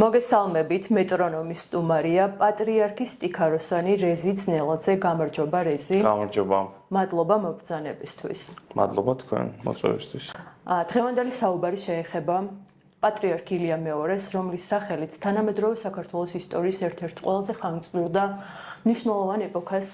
მოგესალმებით, მეტრონომის სტუმარია პატრიარქი სტიქაროსანი რეზი ძნელაძე. გამარჯობა რეზი. გამარჯობა. მადლობა მოგბრძანებისთვის. მადლობა თქვენ მოწვევისთვის. დღევანდელი საუბარი შეეხება პატრიარქ ილია მეორეს, რომლის სახელით თანამედროვე საქართველოს ისტორიის ერთ-ერთ ყველაზე ხანგრძლივ და მნიშვნელოვან ეპოქას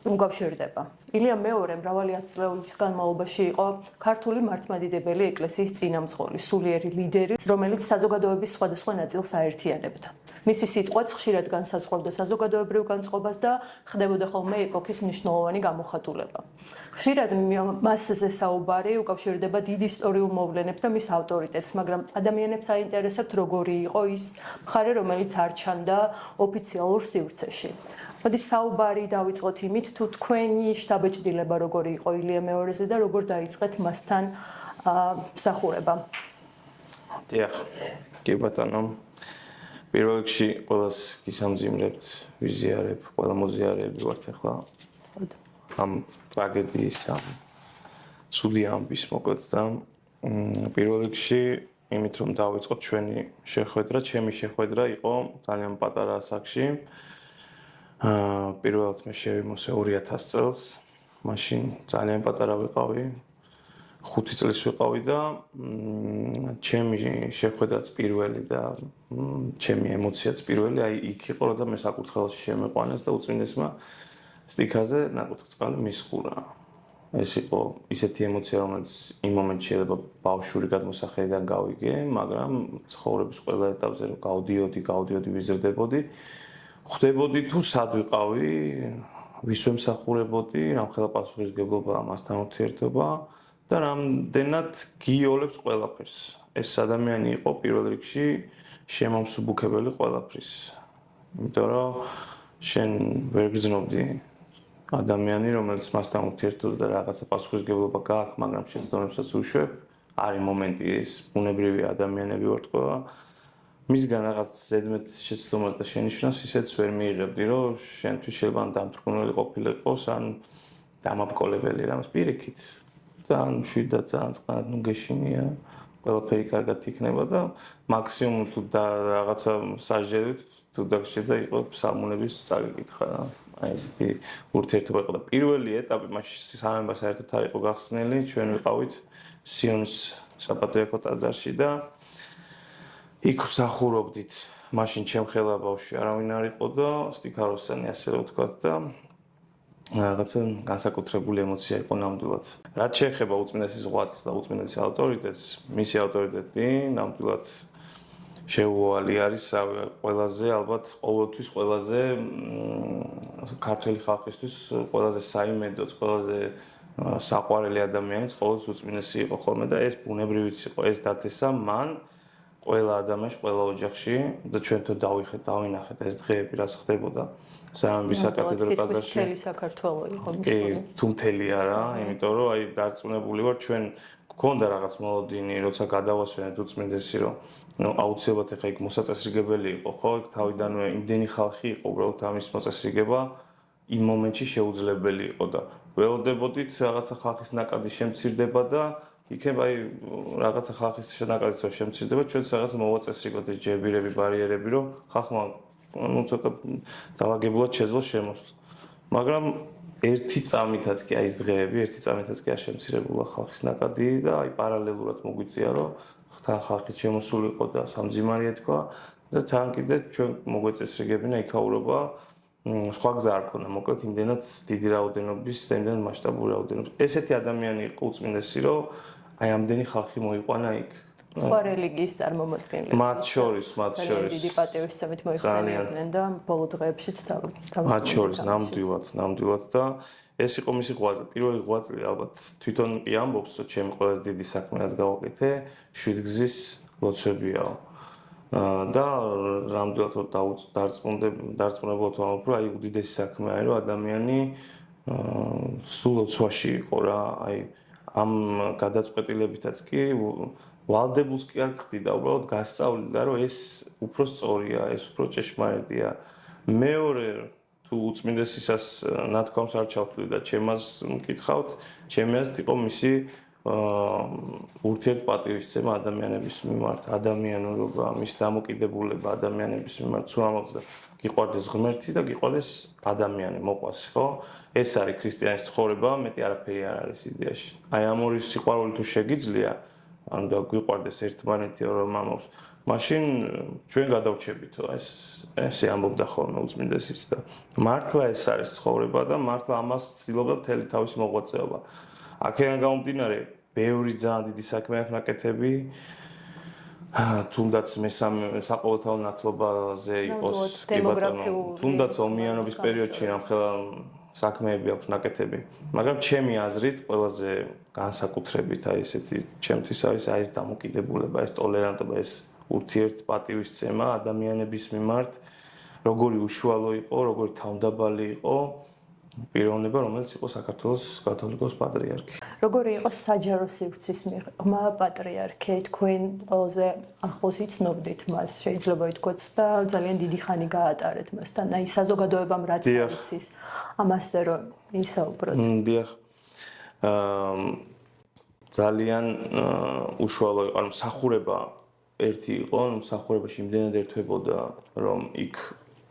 უკავშირდება. ილია მეორე მრავალი ათწლეულის განმავლობაში იყო ქართული მართლმადიდებელი ეკლესიის წინამძღოლი, სულიერი ლიდერი, რომელიც საზოგადოების სხვადასხვა ნაწილს აერთიანებდა. მისი სიტყვაც ხშირად განსაზღვრავდა საზოგადოებრივ განწყობას და ხდებოდა ხოლმე ეპოქის მნიშვნელოვანი გამოხატულება. ხშირად მასზე საუბარი უკავშირდება დიდ ისტორიულ მოვლენებს და მის ავტორიტეტს, მაგრამ ადამიანებს აინტერესებთ როგორი იყო ის მხარე, რომელიც არ ჩანდა ოფიციალურ სივრცეში. მოდი საუბარი დავიწყოთ იმით, თუ თქვენი შთაბეჭდილება როგორი იყო ილია მეორეზე და როგორ დაიწყეთ მასთან მსახურება. დიახ, კი ბატონო. პირველ რიგში ყველას გისამძიმრებთ, ვიზიარებ, ყველა მოზიარები ვართ ახლა. ამ ტრაგედიის ამ ცუდი ამბის მოკლედ და პირველ რიგში იმით რომ დავიწყოთ ჩვენი შეხვედრა, ჩემი შეხვედრა იყო ძალიან პატარა ასაკში. პირველად მე შევიმოსე 2000 წელს, მაშინ ძალიან პატარა ვიყავი, 5 წლის ვიყავი და ჩემი შეხვედრაც პირველი და ჩემი ემოციაც პირველი, აი იქ იყო, რომ მე საკურთხეველში შემეყვანეს და უწმინდესმა სტიქაზე ნაკურთხ წყალი მისხურა. ეს იყო ისეთი ემოცია, რომელიც იმ მომენტში შეიძლება ბავშვური გადმოსახედიდან გავიგე, მაგრამ ცხოვრების ყველა ეტაპზე გავდიოდი, ვიზრდებოდი. ხვდებოდი თუ სად ვიყავი, ვის ვემსახურებოდი, რამხელა პასუხისმგებლობა მასთან ურთიერთობა და რამდენად გიოლებს ყველაფერს. ეს ადამიანი იყო პირველ რიგში შემომსუბუქებელი ყველაფრის. იმიტომ რომ შენ ვერ გრძნობდი ადამიანი, რომელიც მასთან ურთიერთობდა და რაღაცა პასუხისმგებლობა გააქვს, მაგრამ შენ ცნობებსაც უშვებ, არის მომენტი ეს ბუნებრივი ადამიანები ვართ ყველა. მისგან რაღაც ზედმეტ შეცდომას და შენიშვნას ისეც ვერ მიიღებდი, რომ შენთვის შეიძლება დამთრგუნველი ყოფილიყოს, ან დამაბკოლებელი რამის პირიქით. ძალიან მშვიდ და ძალიან წყნარად ნუ გეშინია, ყველაფერი კარგად იქნება და მაქსიმუმ თუ რაღაცა სასჯელით თუ დაგჭირდა იყო ფსალმუნების წაგიკითხა რა. აი ესეთი ურთიერთობა იყო და პირველი ეტაპი მაშინ სამება საერთოდ არ იყო გახსნილი, ჩვენ ვიყავით სიონის საპატრიარქო ტაძარში და იქ ვსახურობდით. მაშინ ჩემხელა ბავშვი არავინ არ იყო და სტიქაროსანი ასევე ვთქვათ და რაღაცა განსაკუთრებული ემოცია იყო ნამდვილად. რაც შეეხება უწმინდესის ღვაწლს და უწმინდესის ავტორიტეტს, მისი ავტორიტეტი ნამდვილად შეუვალი არის ყველაზე ალბათ ყოველთვის ყველაზე ქართული ხალხისთვის ყველაზე საიმედოც, ყველაზე საყვარელი ადამიანიც ყოველთვის უწმინდესი იყო ხოლმე და ეს ბუნებრივიც იყო, ეს დათესა მან ყველა ადამიანში, ყველა ოჯახში და ჩვენ თუ დავინახეთ ეს დღეები რაც ხდებოდა სამების საკათედრო ტაძარში. მთელი საქართველო იყო კი, თუ მთელი არა, იმიტომ რომ აი დარწმუნებული ვარ ჩვენ გქონდა რაღაც მოლოდინი, როცა გადავასვენეთ უწმინდესი, რომ ნუ აუცილებლად ახლა იქ მოსაწესრიგებელი იყო, ხო? იქ თავიდანვე იმდენი ხალხი იყო, უბრალოდ ამის მოწესრიგება იმ მომენტში შეუძლებელი იყო და ველოდებოდით რაღაცა ხალხის ნაკადი შემცირდება და იქნება აი რაღაცა ხალხის ნაკადიც რო შემცირდება, ჩვენც რაღაც მოვაწესრიგოთ ეს ჯებირები, ბარიერები, რომ ხალხმა ნუ ცოტა დაალაგებულად შეძლოს შემოსვლა. მაგრამ ერთი წამითაც კი აი ეს დღეები, ერთი წამითაც კი არ შემცირებულა ხალხის ნაკადი და აი პარალელურად მოგვიწია, რომ თან ხალხის შემოსული იყო და სამძიმარია თქვა და თან კიდე ჩვენ მოგვეწესრიგებინა იქაურობა, სხვა გზა არ ქონა, მოკლედ იმდენად დიდი რაოდენობის, იმდენად მასშტაბური რაოდენობის. ესეთი ადამიანი იყო უწმინდესი, რომ აი ამდენი ხალხი მოიყვანა იქ. სხვა რელიგიის წარმომადგენლები. მათ შორის. დიდი პატივისცემით მოიხსენიებდნენ და ბოლო დღეებშიც მათ შორის ნამდვილად და ეს იყო მისი ღვაწლი. პირველი ღვაწლი ალბათ თვითონ კი ამბობს, რომ ჩემი ყველაზე დიდი საქმე რაც გავაკეთე, შვიდგზის ლოცვებიაო. და ნამდვილად დარწმუნებულად ვამბობ, რომ აი უდიდესი საქმე არის, რომ ადამიანი სულ ლოცვაში იყო რა, აი ამ გადაწყვეტილებითაც კი ვალდებულს კი არ ხდიდა, უბრალოდ გასწავლიდა, რომ ეს უფრო სწორია, ეს უფრო ჭეშმარიტია. მეორე თუ უწმინდესისას ნათქვამს არ ჩავთვლი და ჩემას მკითხავთ, ჩემი აზრით იყო მისი ურთიერთპატივისცემა ადამიანების მიმართ, ადამიანურობა, მის დამოკიდებულება ადამიანების მიმართ, სულამოწ და გიყვარდეს ღმერთი და გიყვარდეს ადამიანი, მოყვას, ხო? ეს არის ქრისტიანის ცხოვრება, მეტი არაფერი არ არის იდეაში. აი ამ ორი სიყვარული თუ შეგიძლია, ანუ და გვიყვარდეს ერთმანეთი რომ ამობს, მაშინ ჩვენ გადავრჩებითო, ესე ამბობდა ხოლმე უწმინდესიც და მართლა ეს არის ცხოვრება და მართლა ამას ცდილობდა მთელი თავის მოღვაწეობა. აქედან გამომდინარე, ბევრი ძალიან დიდი საქმე აქვს ნაკეთები. თუნდაც მესამე საყოველთაო ნათლობაზე იყოს კი ბატონო, თუნდაც ომიანობის პერიოდში რამხელა საქმეები აქვს ნაკეთები. მაგრამ ჩემი აზრით ყველაზე განსაკუთრებით აი ესეთი ჩემთვის არის აი ეს დამოკიდებულება, ეს ტოლერანტობა, ეს ურთიერთპატივისცემა ადამიანების მიმართ, როგორი უშუალო იყო, როგორი თავმდაბალი იყო პიროვნება, რომელიც იყო საქართველოს კათოლიკოს პატრიარქი. როგორი იყო საჯარო სივრცის მიღმა პატრიარქი, თქვენ ყველაზე ახლოს იცნობდით მას, შეიძლება ითქვას და ძალიან დიდი ხანი გაატარეთ მასთან. აი საზოგადოებამ რაც იცის, ამასე რომ ისაუბროთ. დიახ. ძალიან უშუალო იყო, ანუ მსახურება ერთი იყო, მსახურებაში იმდენად ერთვებოდა, რომ იქ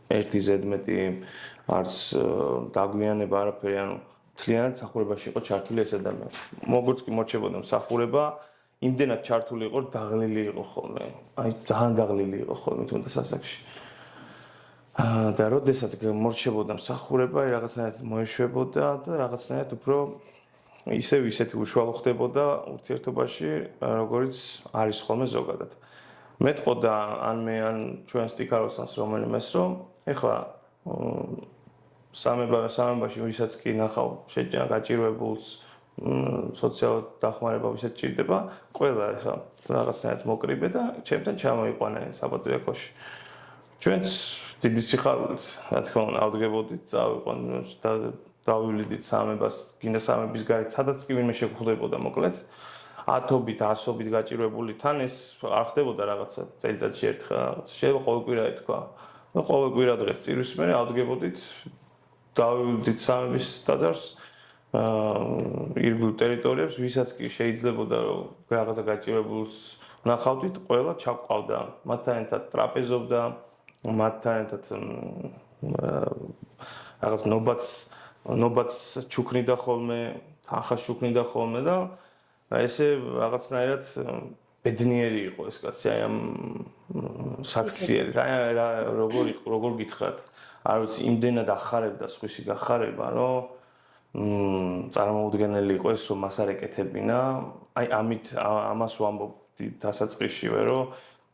ერთი ზედმეტი არც დაგვიანება არაფერი, ანუ მთლიანად მსახურებაში იყო ჩართული ეს ადამიანი. როგორც კი მორჩებოდა მსახურება, იმდენად ჩართული იყო, დაღლილი იყო ხოლმე. აი ძალიან დაღლილი იყო ხოლმე თუნდაც ასაკში. და როდესაც მორჩებოდა მსახურება, რაღაცნაირად მოეშვებოდა და რაღაცნაირად უფრო ისეთი უშუალო ხდებოდა ურთიერთობაში, როგორც არის ხოლმე ზოგადად. მეტყოდა ან მე ან ჩვენ სტიკაროსანს რომელიმეს რომ ეხლა სამებაში ვისაც კი ნახავ გაჭირვებულს სოციალურ დახმარება ვისაც ჭირდება, ყველა ეხლა რაღაცნაირად მოკრიბე და ჩემთან ჩამოიყვანა საპატრიარქოში. ჩვენც დიდი სიხარულით, რა თქმა უნდა, ავდგებოდით, წავიყვანოთ და დავივლიდით სამებას, გინდა სამების გარეთ, სადაც კი ვინმე შეგხვდებოდა, მოკლედ, 10-ობით, 100-ობით გაჭირვებული თან ეს არ ხდებოდა რაღაცა წელიწადში ერთხელ, შეიძლება ყოველ კვირა ეთქვა. და ყოველ კვირა დღეს წირვის მერე ავდგებოდით, დავივლიდით სამების ტაძარს, ირგვლივ ტერიტორიებს, ვისაც კი შეიძლებოდა რომ რაღაცა გაჭირებულს ნახავდით, ყველა ჩაყავდა, მათთან ერთად ტრაპეზობდა, მათთან ერთად რაღაც ნობაც ჩუქნიდა ხოლმე, ახას ჩუქნიდა ხოლმე და ესე რაღაცნაირად ბედნიერი იყო ეს კაცი აი ამ საქციელი. აი როგორ გითხრათ, არ ვიცი, იმდენად ახარებდა სხვისი გახარება, რომ წარმოუდგენელი იყო ეს, რომ მას არ ეკეთებინა. აი ამას ვამბობდი დასაწყისშივე, რომ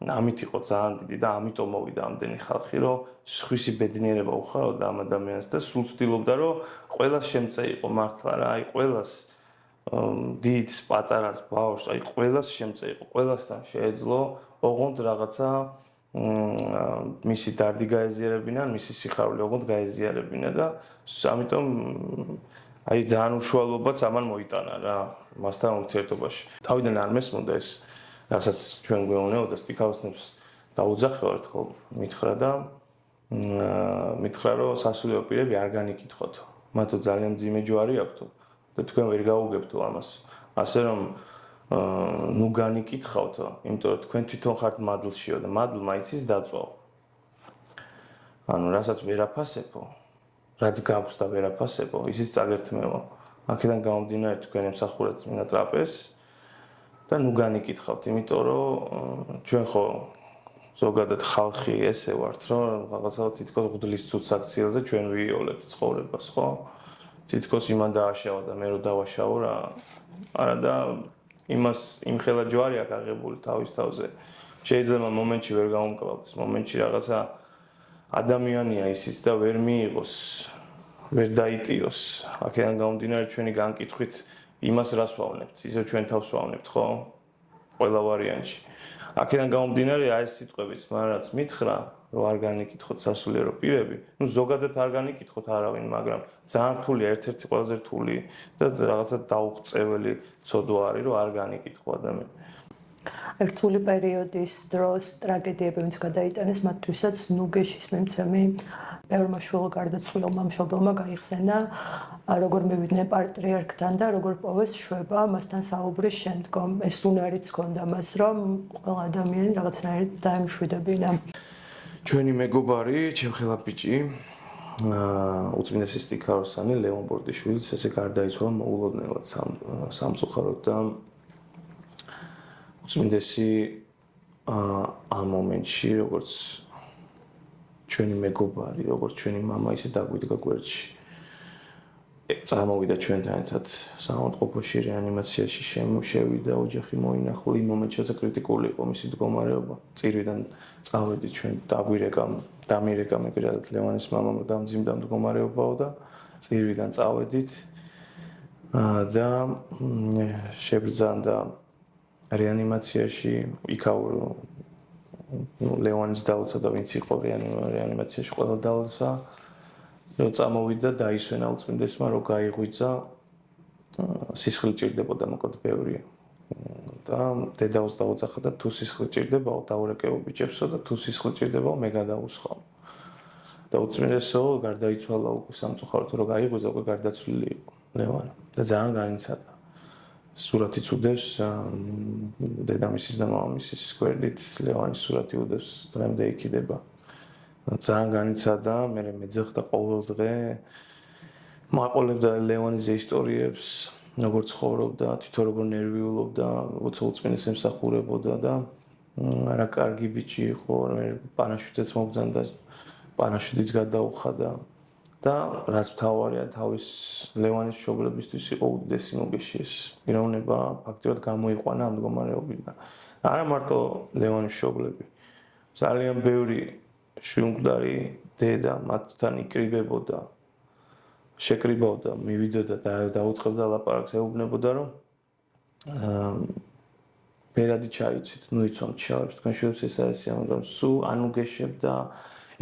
ამით იყო ძალიან დიდი და ამიტომ მოვიდა ამდენი ხალხი, რომ სხვისი ბედნიერება უხარავდა ამ ადამიანს და სულ ცდილობდა, რომ ყველას შემწეიყო მართლა რა, აი ყველას დიდს, პატარას, ბავშვს, აი ყველას შემწეიყო, ყველასთან შეეძლო ოღონდ რაღაცა მისი დარდი გაეზიარებინა, მისი სიხარული ოღონდ გაეზიარებინა და ამიტომ აი ძალიან უშუალობაც ამან მოიტანა რა მასთან ურთიერთობაში. თავიდან არ მესმოდა ეს, რასაც ჩვენ გვეუბნებოდა სტიკაოსნებს დაუძახევართ ხო, მითხრა და მითხრა რომ სასულიერო პირები არ განიკითხოთ. მათო ძალიან მძიმე ჯვარი აქვთო და თქვენ ვერ გაუგებთო ამას. ასე რომ ნუ განიკითხავთო, იმიტომ რომ თქვენ თვითონ ხართ მადლშიო და მადლმა იცის დაწვაო. ანუ რასაც ვერაფასებო, რაც გაქვს და ვერაფასებო, ისიც წაგერთმევო. აქედან გამომდინარე თქვენ ემსახურეთ წმინდა ტრაპეზს და ნუ განიკითხავთ, იმიტომ რომ ჩვენ ხო ზოგადად ხალხი ესე ვართ, რომ რაღაცა თითქოს ღვთლის ცუდ საქციელზე ჩვენ ვიოლებთ ცხოვრებას, ხო? თითქოს იმან დააშავა და მე რო დავაშავო რა. არა და იმ ხელა ჯვარი აქვს აღებული თავის თავზე. შეიძლება მომენტში ვერ გამომკლავდეს, მომენტში რაღაცა ადამიანია ისიც და ვერ მიიღოს, ვერ დაიტიოს. აქედან გამომდინარე ჩვენი განკითხვით იმას რას ვავნებთ, ისე ჩვენ თავს ვავნებთ, ხო? ყველა ვარიანტში. აქედან გამომდინარე აი ეს სიტყვებიც, მაგრამ მითხრა, რომ არ განიკითხოთ სასულიერო პირები, ну ზოგადად არ განიკითხოთ არავინ, მაგრამ ძალიან რთულია, ერთ-ერთი ყველაზე რთული და რაღაცა დაუღწეველი ცოდვა არის, რომ არ განიკითხო ადამიანი. რთული პერიოდის დროს ტრაგედიები ვინც გადაიტანეს, მათთვისაც ნუგეშის მიმცემი ბევრმა შვილო გარდაცვლილმა მშობელმა გაიხსენა როგორ მივიდნენ პატრიარქთან და როგორ პოვეს შვება მასთან საუბრის შემდგომ. ეს უნარიც ჰქონდა მას, რომ ყველა ადამიანი რაღაცნაირად დაემშვიდებინა. ჩვენი მეგობარი, ჩემხელა ბიჭი, უწმინდესი სტიქაროსანი ლევონ ბორდიშვილიც ესე გარდაიცვალა მოულოდნელად სამწუხაროდ და უწმინდესი ამ მომენტში როგორც ჩვენი მეგობარი, როგორც ჩვენი მამა ისე დაგვიდგა გვერდში. წარმოვიდა ჩვენთან ერთად საავადმყოფოში რეანიმაციაში შევიდა ოჯახი მოინახულა იმ მომენტში როცა კრიტიკული იყო მისი მდგომარეობა. წირვიდან წავედი ჩვენ დამირეკა მეგრად ლევანის მამამ დამძიმდა მდგომარეობაო და წირვიდან წავედით და შებრძანდა რეანიმაციაში იქაურ ლევანის დაუცა და ვინც იყო რეანიმაციაში ყველა დაუცა რომ წამოვიდა დაისვენა უწმინდესმა რომ გაიღვიძა სისხლი ჭირდებოდა მოკლედ ბევრი და დედაოს დაუძახა და თუ სისხლი ჭირდებაო დაურეკეო ბიჭებსო და თუ სისხლი ჭირდებაო მე გადავუსხავ და უწმინდესო გარდაიცვალა უკვე სამწუხაროდ რომ გაიღვიძა უკვე გარდაცვლილი იყო ლევანი და ძალიან განიცადა სურათიც უდევს დედამისის და მამამისის გვერდით ლევანის სურათი უდევს დღემდე იქიდება ძალიან განიცადა მე მეძახდა ყოველ დღე მაყოლებდა ლევანის ისტორიებს როგორ ცხოვრობდა თვითონ როგორ ნერვიულობდა როცა უწმინდეს ემსახურებოდა და რა კარგი ბიჭი იყო მე პანაშვიდიც მოგძანდა პანაშვიდიც გადაუხადა და რაც მთავარია თავის ლევანის მშობლებისთვის იყო უდიდესი მოგეში ეს პიროვნება ფაქტიურად გამოიყვანა ამ მდგომარეობიდან არა მარტო ლევანის მშობლები ძალიან ბევრი შვილმკვდარი დედა მათთან იკრიბებოდა შეკრიბავდა მივიდოდა და დაუწყებდა ლაპარაკს ეუბნებოდა რომ ბერადი ჩაიცით ნუ იცნობთ შევებს თქვენ შევებს ეს არის ამიტომ სულ ანუ გეშებდა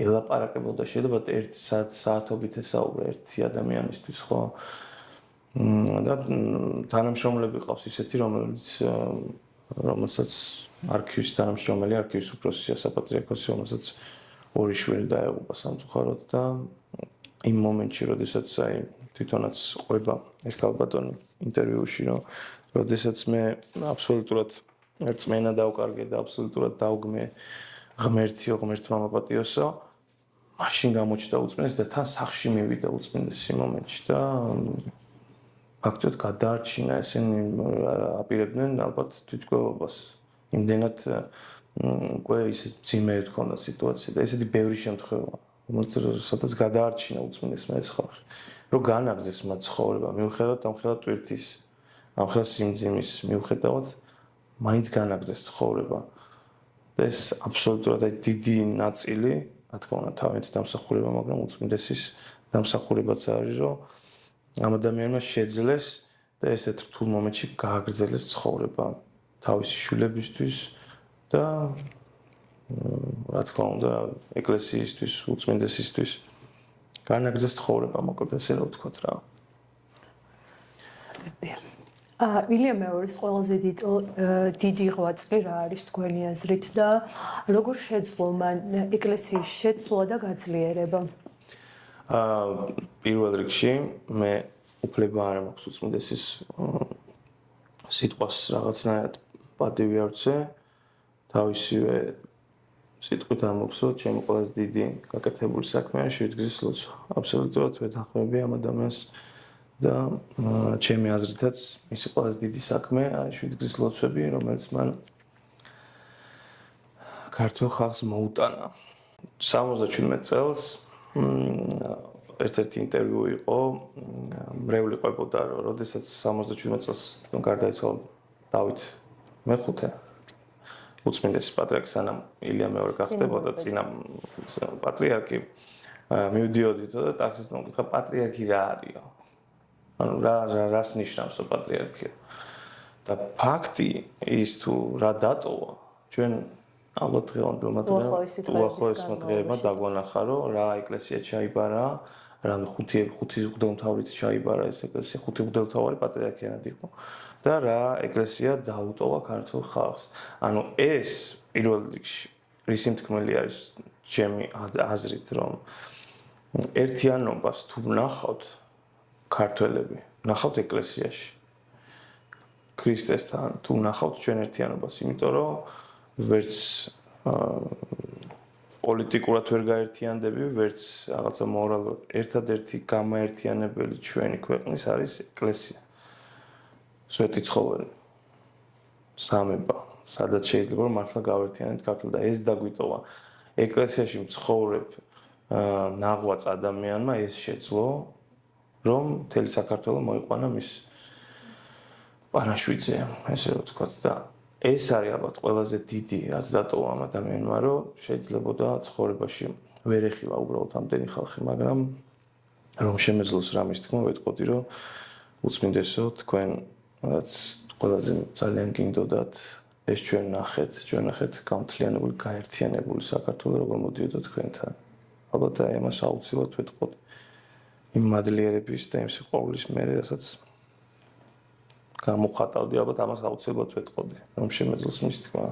ელაპარაკებოდა შეიძლება 1 საათობით ესაუბრა ერთი ადამიანისთვის ხო და თანამშრომლები ყავს ისეთი რომელსაც არქივის თანამშრომელი არქივის უფროსია საპატრიარქოსი რომელსაც ორი შვილი დაეღუპა სამწუხაროდ და იმ მომენტში როდესაც აი თვითონაც ყვება ეს ქალბატონი ინტერვიუში რომ როდესაც მე აბსოლუტურად ერთმენა დავკარგე და აბსოლუტურად დავგმე ღმერთიო ღმერთმა მაპატიოსო მაშინ გამოჩნდა უწმინდეს და თან სახში მივიდა უწმინდეს იმ მომენტში და ფაქტობრივად გადაარჩინა ესენი აპირებდნენ ალბათ თვითმკვლელობას იმდენად უკვე ისე ძიმედ ქონდა სიტუაცია და ესეთი ბევრი შემთხვევა რომელსაც გადაარჩინა უწმინდესმა ეს ხალხი რომ განაგზეს მათ ცხოვრება მიუხედავად ამ ხელა ტვირთის ამ ხელა სიმძიმის მიუხედავად მაინც განაგზეს ცხოვრება და ეს აბსოლუტურად დიდი ნაწილი რა თქმა უნდა თავიანთი დამსახურება მაგრამ უწმინდესის დამსახურებაც არის რომ ამ ადამიანმა შეძლეს და ესეთ რთულ მომენტში გააგრძელეს ცხოვრება თავისი შვილებისთვის და რა თქმა უნდა ეკლესიისთვის უწმინდესისთვის განაგრძეს ცხოვრება მოკლედ ესე რა ვთქვათ რა საგებია ვილიამ მეორის ყველაზე დიდი ღვაწლი რა არის თქვენი აზრით და როგორ შეძლო მან ეკლესიის შეცვლა და გაძლიერება პირველ რიგში მე უფლება არ მაქვს უწმინდესის სიტყვას რაღაცნაირად პატივი არცე თავისივე სიტყვით ამოხსო ჩემი ყველაზე დიდი გაკეთებული საქმე არის შვიდგზის ლოცვა აბსოლუტურად ვეთანხმები ამ ადამიანს და ჩემი აზრითაც მისი ყველაზე დიდი საქმე არის შვიდგზის ლოცვები რომელიც მან ქართულ ხალხს მოუტანა 77 წელს ერთ-ერთი ინტერვიუ იყო მრევლი ყვებოდა რომ როდესაც 77 წელს გარდაიცვალა დავით მეხუთე უწმინდესი პატრიარქი სანამ ილია მეორე გახდებოდა წინა პატრიარქი მივდიოდით და ტაქსის მომკითხა პატრიარქი რა არისო ანუ რას ნიშნავს პატრიარქია და ფაქტი ის თუ რა დატოვა ჩვენ ალბათ დღევანდელმა დღეებმა დაგვანახა რომ რა ეკლესია ჩაიბარა რა ხუთი მღვდელმთავრით ჩაიბარა ეს ეკლესია ხუთი მღვდელმთავარი პატრიარქიანად იყო და რა ეკლესია დაუტოვა ქართულ ხალხს ანუ ეს პირველ რიგში რისი მთქმელი არის ჩემი აზრით რომ ერთიანობას თუ ვნახავთ ქართველები ნახავთ ეკლესიაში ქრისტესთან თუ ნახავთ ჩვენ ერთიანობას, იმიტომ რომ ვერც პოლიტიკურად ვერ გაერთიანდები, ვერც რაღაცა მორალურად. ერთადერთი გამაერთიანებელი ჩვენი ქვეყნის არის ეკლესია. სვეტი ცხოველი. სამება, სადაც შეიძლება რომ მართლა გავერთიანეთ ქართული და ეს დაგვიტოვა. ეკლესიაში მცხოვრებ ნაღვაწ ადამიანმა ეს შეძლო, რომ მთელი საქართველო მოიყვანა მის პანაშვიდზე, ესე რომ ვთქვათ და ეს არის ალბათ ყველაზე დიდი რაც დატოვა ამ ადამიანმა, რომ შეიძლებოდა ცხოვრებაში ვერ ეხილა უბრალოდ ამდენი ხალხი, მაგრამ რომ შემეძლოს რამის თქმა, ვეტყოდი, რომ უწმინდესო თქვენ რაც ყველაზე ძალიან გინდოდათ ეს ჩვენ ნახეთ გამთლიანებული, გაერთიანებული საქართველო როგორ მოდიოდა თქვენთან. ალბათ აი ამას აუცილებლად ვეტყოდი. იმ მადლიერების და იმ სიყვარულის მერე, რასაც გამოხატავდი, ალბათ ამას აუცილებლად ვეტყოდი, რომ შემეძლოს მის თქმა.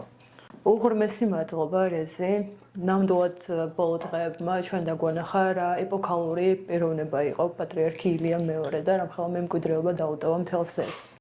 უღრმესი მადლობა რეზი. ნამდვილად ბოლო დღეებმა ჩვენ დაგვანახა რა ეპოქალური პიროვნება იყო პატრიარქი ილია მეორე და რამხელა მემკვიდრეობა დაუტოვა მთელს ეს.